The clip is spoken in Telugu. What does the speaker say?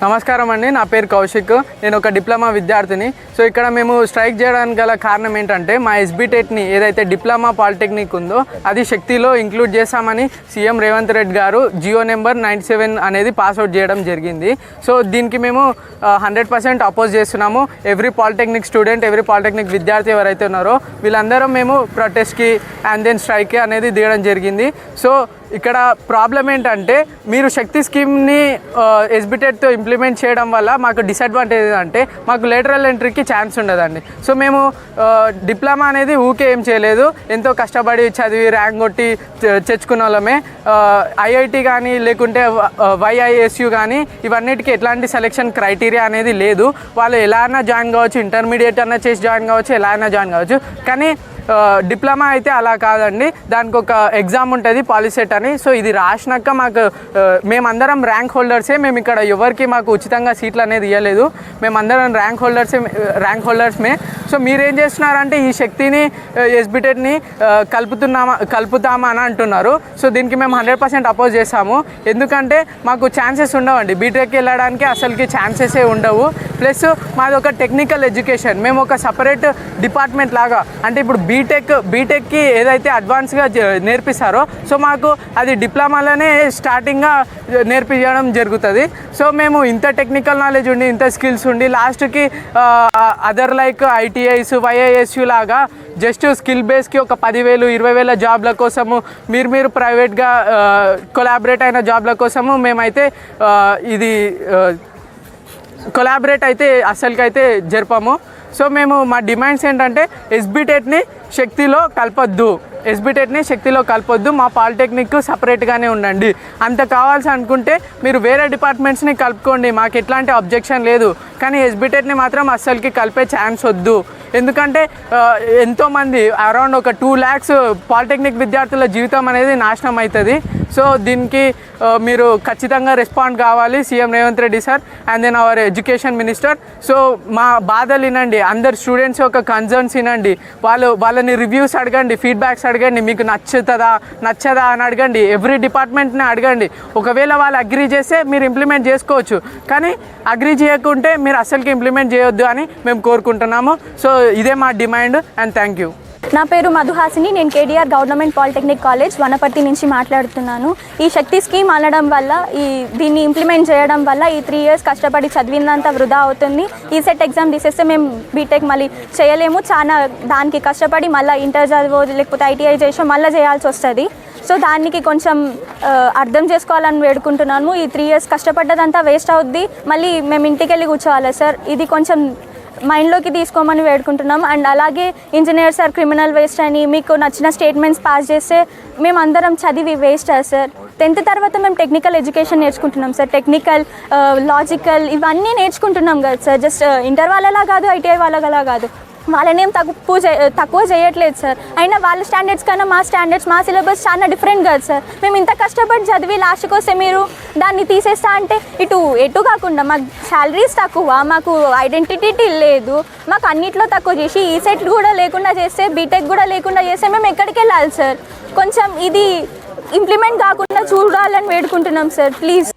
నమస్కారం అండి, నా పేరు కౌశిక్. నేను ఒక డిప్లొమా విద్యార్థిని. సో ఇక్కడ మేము స్ట్రైక్ చేయడానికి గల కారణం ఏంటంటే మా ఎస్బిటెట్ని ఏదైతే డిప్లొమా పాలిటెక్నిక్ ఉందో అది శక్తిలో ఇంక్లూడ్ చేస్తామని సీఎం రేవంత్ రెడ్డి గారు జియో నెంబర్ 97 అనేది పాస్అవుట్ చేయడం జరిగింది. సో దీనికి మేము 100% అపోజ్ చేస్తున్నాము. Every polytechnic student, every polytechnic విద్యార్థి ఎవరైతే ఉన్నారో వీళ్ళందరం మేము ప్రొటెస్ట్కి అండ్ దెన్ స్ట్రైక్ అనేది దిగడం జరిగింది. సో ఇక్కడ ప్రాబ్లం ఏంటంటే మీరు శక్తి స్కీమ్ని ఎస్బిటెట్తో ఇంప్లిమెంట్ చేయడం వల్ల మాకు డిసడ్వాంటేజ్ అంటే మాకు లేటరల్ ఎంట్రీకి ఛాన్స్ ఉండదండి. సో మేము డిప్లొమా అనేది ఊకే ఏం చేయలేదు, ఎంతో కష్టపడి చదివి ర్యాంక్ కొట్టి తెచ్చుకున్న వాళ్ళమే. ఐఐటి కానీ లేకుంటే వైఐఎస్యు కానీ ఇవన్నిటికీ ఎట్లాంటి సెలెక్షన్ క్రైటీరియా అనేది లేదు. వాళ్ళు ఎలా అయినా జాయిన్ కావచ్చు, ఇంటర్మీడియట్ అన్నా చేసి జాయిన్ కావచ్చు, ఎలా అయినా జాయిన్ కావచ్చు. కానీ డిప్లొమా అయితే అలా కాదండి, దానికి ఒక ఎగ్జామ్ ఉంటుంది పాలిసెట్ అని. సో ఇది రాసినాక మాకు మేమందరం ర్యాంక్ హోల్డర్సే. మేము ఇక్కడ ఎవరికి మాకు ఉచితంగా సీట్లు అనేది ఇవ్వలేదు, మేమందరం ర్యాంక్ హోల్డర్స్మే. సో మీరేం చేస్తున్నారంటే ఈ శక్తిని ఎస్బిటెట్ని కలుపుతామా అని అంటున్నారు. సో దీనికి మేము 100% అపోజ్ చేస్తాము. ఎందుకంటే మాకు ఛాన్సెస్ ఉండవండి, బీటెక్కి వెళ్ళడానికి అసలుకి ఛాన్సెసే ఉండవు. ప్లస్ మాది ఒక టెక్నికల్ ఎడ్యుకేషన్, మేము ఒక సపరేట్ డిపార్ట్మెంట్ లాగా. అంటే ఇప్పుడు బీటెక్కి ఏదైతే అడ్వాన్స్గా నేర్పిస్తారో సో మాకు అది డిప్లొమాలోనే స్టార్టింగ్గా నేర్పించడం జరుగుతుంది. సో మేము ఇంత టెక్నికల్ నాలెడ్జ్ ఉండి, ఇంత స్కిల్స్ ఉండి లాస్ట్కి అదర్ లైక్ ఐటీఐస్ వైఐఎస్యు లాగా జస్ట్ స్కిల్ బేస్కి ఒక 10,000 20,000 జాబ్ల కోసము మీరు ప్రైవేట్గా కొలాబరేట్ అయిన జాబ్ల కోసము మేమైతే ఇది కొలాబరేట్ అయితే అస్సలకైతే జరపము. సో మేము మా డిమాండ్స్ ఏంటంటే ఎస్బిటెట్ని శక్తిలో కలపొద్దు, మా పాలిటెక్నిక్ సపరేట్గానే ఉండండి. అంత కావాల్సి అనుకుంటే మీరు వేరే డిపార్ట్మెంట్స్ని కలుపుకోండి, మాకు ఎట్లాంటి అబ్జెక్షన్ లేదు. కానీ ఎస్బిటెట్ని మాత్రం అస్సలకి కలిపే ఛాన్స్ వద్దు. ఎందుకంటే ఎంతోమంది అరౌండ్ ఒక 2 lakhs పాలిటెక్నిక్ విద్యార్థుల జీవితం అనేది నాశనం అవుతుంది. సో దీనికి మీరు ఖచ్చితంగా రెస్పాండ్ కావాలి CM Revanth Reddy sir and then our education minister. So మా బాధలు వినండి, అందరు స్టూడెంట్స్ యొక్క కన్సర్న్స్ వినండి, వాళ్ళని రివ్యూస్ అడగండి, ఫీడ్బ్యాక్స్ అడగండి, మీకు నచ్చదా అని అడగండి, ఎవ్రీ డిపార్ట్మెంట్ని అడగండి. ఒకవేళ వాళ్ళు అగ్రీ చేస్తే మీరు ఇంప్లిమెంట్ చేసుకోవచ్చు, కానీ అగ్రీ చేయకుంటే మీరు అస్సలకి ఇంప్లిమెంట్ చేయొద్దు అని మేము కోరుకుంటున్నాము. సో ఇదే మా డిమాండ్ అండ్ థ్యాంక్ యూ. నా పేరు మధుహాసిని, నేను KDR government polytechnic college Wanaparthy నుంచి మాట్లాడుతున్నాను. ఈ శక్తి స్కీమ్ అనడం వల్ల దీన్ని ఇంప్లిమెంట్ చేయడం వల్ల ఈ 3 years కష్టపడి చదివిందంతా వృధా అవుతుంది. ఈసెట్ ఎగ్జామ్ తీసేస్తే మేము బీటెక్ మళ్ళీ చేయలేము, చాలా దానికి కష్టపడి మళ్ళీ ఇంటర్ చదివో లేకపోతే ఐటీఐ చేసో మళ్ళీ చేయాల్సి వస్తుంది. సో దానికి కొంచెం అర్థం చేసుకోవాలని వేడుకుంటున్నాను. ఈ 3 years కష్టపడ్డదంతా వేస్ట్ అవుద్ది, మళ్ళీ మేము ఇంటికి వెళ్ళి కూర్చోవాలి సార్. ఇది కొంచెం మైండ్లోకి తీసుకోమని వేడుకుంటున్నాం. అండ్ అలాగే ఇంజనీర్ సార్ క్రిమినల్ వేస్ట్ అని మీకు నచ్చిన స్టేట్మెంట్స్ పాస్ చేస్తే మేమందరం చదివి వేస్ట్ సార్. 10th తర్వాత మేము టెక్నికల్ ఎడ్యుకేషన్ నేర్చుకుంటున్నాం సార్, టెక్నికల్ లాజికల్ ఇవన్నీ నేర్చుకుంటున్నాం కదా సార్. జస్ట్ ఇంటర్ వాళ్ళలా కాదు, ఐటీఐ వాళ్ళలా కాదు, వాళ్ళనేం తక్కువ చేయట్లేదు సార్. అయినా వాళ్ళ స్టాండర్డ్స్ కన్నా మా స్టాండర్డ్స్, మా సిలబస్ చాలా డిఫరెంట్ కదా సార్. మేము ఇంత కష్టపడి చదివి లాస్ట్కి వస్తే మీరు దాన్ని తీసేస్తా అంటే ఎటు కాకుండా మాకు శాలరీస్ తక్కువ, మాకు ఐడెంటిటీ లేదు, మాకు అన్నిట్లో తక్కువ చేసి ఈ సెట్ కూడా లేకుండా చేస్తే, బీటెక్ కూడా లేకుండా చేస్తే మేము ఎక్కడికి వెళ్ళాలి సార్. కొంచెం ఇది ఇంప్లిమెంట్ కాకుండా చూడాలని వేడుకుంటున్నాం సార్, ప్లీజ్.